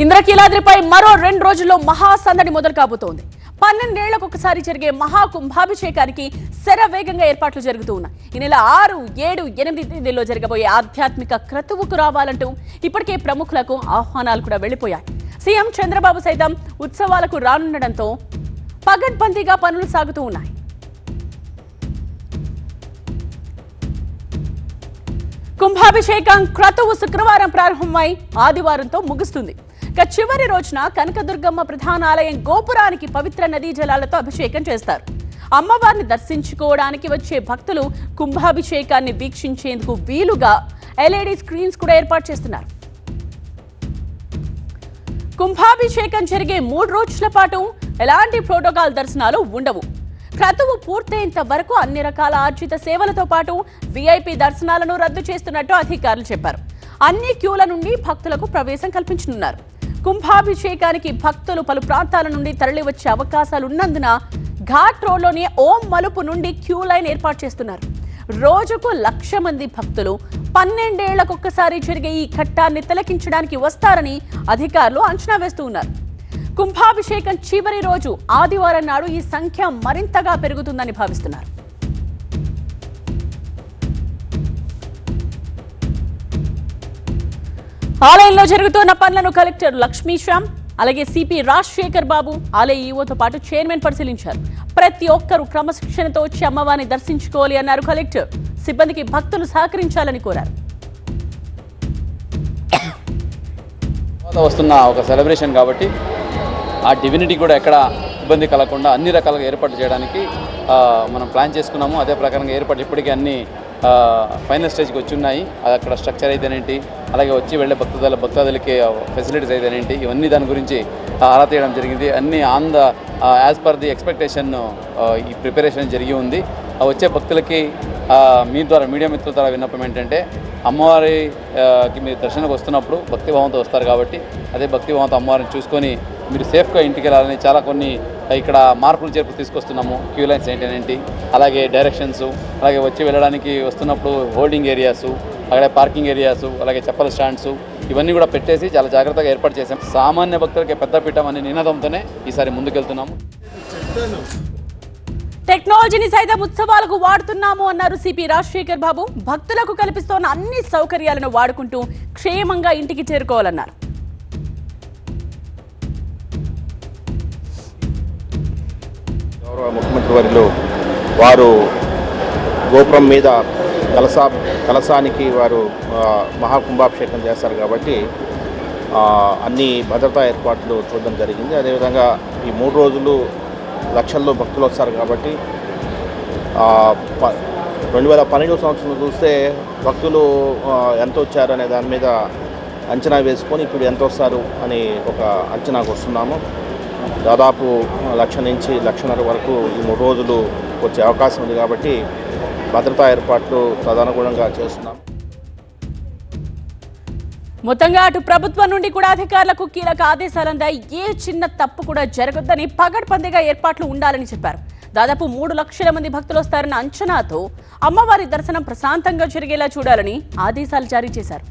ఇంద్రకీలాద్రిపై మరో 2 రోజుల్లో మహాసందడి మొదలు కాబోతోంది. 12 ఏళ్లకు ఒకసారి జరిగే మహాకుంభాభిషేకానికి శరవేగంగా ఏర్పాట్లు జరుగుతూ ఉన్నాయి. ఈ నెల 6, 7, 8 తేదీల్లో జరగబోయే ఆధ్యాత్మిక క్రతువుకు రావాలంటూ ఇప్పటికే ప్రముఖులకు ఆహ్వానాలు కూడా వెళ్లిపోయాయి. సీఎం చంద్రబాబు సైతం ఉత్సవాలకు రానుండడంతో పగడ్బందీగా పనులు సాగుతూ ఉన్నాయి. కుంభాభిషేకం క్రతువు శుక్రవారం ప్రారంభమై ఆదివారంతో ముగుస్తుంది. చివరి రోజున కనకదుర్గమ్మ ప్రధాన ఆలయం గోపురానికి పవిత్ర నదీ జలాలతో అభిషేకం చేస్తారు. అమ్మవారిని దర్శించుకోవడానికి వచ్చే భక్తులు కుంభాభిషేకాన్ని వీక్షించేందుకు వీలుగా LED స్క్రీన్స్ కూడా ఏర్పాటు చేస్తున్నారు. కుంభాభిషేకం జరిగే 3 రోజుల పాటు ఎలాంటి ప్రోటోకాల్ దర్శనాలు ఉండవు. క్రతువు పూర్తయ్యేంత వరకు అన్ని రకాల ఆర్జిత సేవలతో పాటు VIP దర్శనాలను రద్దు చేస్తున్నట్టు అధికారులు చెప్పారు. అన్ని క్యూల నుండి భక్తులకు ప్రవేశం కల్పించనున్నారు. కుంభాభిషేకానికి భక్తులు పలు ప్రాంతాల నుండి తరలివచ్చే అవకాశాలున్నందున ఘాట్ రోడ్లోని ఓం మలుపు నుండి క్యూ లైన్ ఏర్పాటు చేస్తున్నారు. రోజుకు 1,00,000 మంది భక్తులు 12 ఏళ్లకొక్కసారి జరిగే ఈ ఘట్టాన్ని తిలకించడానికి వస్తారని అధికారులు అంచనా వేస్తూ ఉన్నారు. కుంభాభిషేకం చివరి రోజు ఆదివారం నాడు ఈ సంఖ్య మరింతగా పెరుగుతుందని భావిస్తున్నారు. ఆలయంలో జరుగుతున్న పనులను కలెక్టర్ లక్ష్మీశ్యామ్, అలాగే సిపి రాజశేఖర్ బాబు, ఆలయ ఈవోతో పాటు చైర్మన్ పరిశీలించారు. ప్రతి ఒక్కరూ క్రమశిక్షణతో వచ్చి అమ్మవారిని దర్శించుకోవాలి అన్నారు కలెక్టర్. సిబ్బందికి భక్తులు సహకరించాలని కోరారు. వస్తున్న ఒక సెలబ్రేషన్ కాబట్టి ఆ డివినిటీ కూడా ఎక్కడ ఇబ్బంది కలగకుండా అన్ని రకాలుగా ఏర్పాట్లు చేయడానికి మనం ప్లాన్ చేసుకున్నాము. అదే ప్రకారంగా ఏర్పాట్లు ఇప్పటికీ అన్ని ఫైనల్ స్టేజ్కి వచ్చి ఉన్నాయి. అక్కడ స్ట్రక్చర్ అయితేనేంటి, అలాగే వచ్చి వెళ్ళే భక్తాదులకి ఫెసిలిటీస్ అయితేనేంటి, ఇవన్నీ దాని గురించి ఆరా తీయడం జరిగింది. అన్నీ on the as per the expectation ఈ ప్రిపరేషన్ జరిగి ఉంది. వచ్చే భక్తులకి మీ ద్వారా, మీడియా మిత్రుల ద్వారా విన్నపం ఏంటంటే, అమ్మవారికి మీరు దర్శనకు వస్తున్నప్పుడు భక్తిభావంతో వస్తారు కాబట్టి అదే భక్తిభావంతో అమ్మవారిని చూసుకొని మీరు సేఫ్గా ఇంటికి వెళ్ళాలని చాలా కొన్ని ఇక్కడ మార్పులు చేర్పులు తీసుకొస్తున్నాము. క్యూ లైన్స్ ఏంటంటే, అలాగే డైరెక్షన్స్, అలాగే వచ్చి వెళ్ళడానికి వస్తున్నప్పుడు హోల్డింగ్ ఏరియాసు, అలాగే పార్కింగ్ ఏరియాసు, అలాగే చెప్పల స్టాండ్స్, ఇవన్నీ కూడా పెట్టేసి చాలా జాగ్రత్తగా ఏర్పాటు చేశాం. సామాన్య భక్తులకి పెద్దపీఠం అనే నినాదంతోనే ఈసారి ముందుకెళ్తున్నాము. టెక్నాలజీని సైతం ఉత్సవాలకు వాడుతున్నాము అన్నారు సిపి రాజశేఖర్ బాబు. భక్తులకు కల్పిస్తున్న అన్ని సౌకర్యాలను వాడుకుంటూ క్షేమంగా ఇంటికి చేరుకోవాలన్నారు. గౌరవ ముఖ్యమంత్రి వర్యులు వారు గోపురం మీద కలశానికి వారు మహాకుంభాభిషేకం చేస్తారు కాబట్టి అన్ని భద్రతా ఏర్పాట్లు చూడడం జరిగింది. అదేవిధంగా ఈ 3 రోజులు లక్షల్లో భక్తులు వస్తారు కాబట్టి 2012 సంవత్సరంలో చూస్తే భక్తులు ఎంత వచ్చారు అనే దాని మీద అంచనా వేసుకొని ఇప్పుడు ఎంత వస్తారు అని ఒక అంచనాకు వస్తున్నాము. దాదాపు 1,00,000 నుంచి 1,50,000 వరకు ఈ 3 రోజులు వచ్చే అవకాశం ఉంది కాబట్టి భద్రతా ఏర్పాట్లు తదనుగుణంగా చేస్తున్నాం. మొత్తంగా అటు ప్రభుత్వం నుండి కూడా అధికారులకు కీలక ఆదేశాలు అందాయి. ఏ చిన్న తప్పు కూడా జరగొద్దని పగడ్బందీగా ఏర్పాట్లు ఉండాలని చెప్పారు. దాదాపు 3,00,000 మంది భక్తులు వస్తారన్న అంచనాతో అమ్మవారి దర్శనం ప్రశాంతంగా జరిగేలా చూడాలని ఆదేశాలు జారీ చేశారు.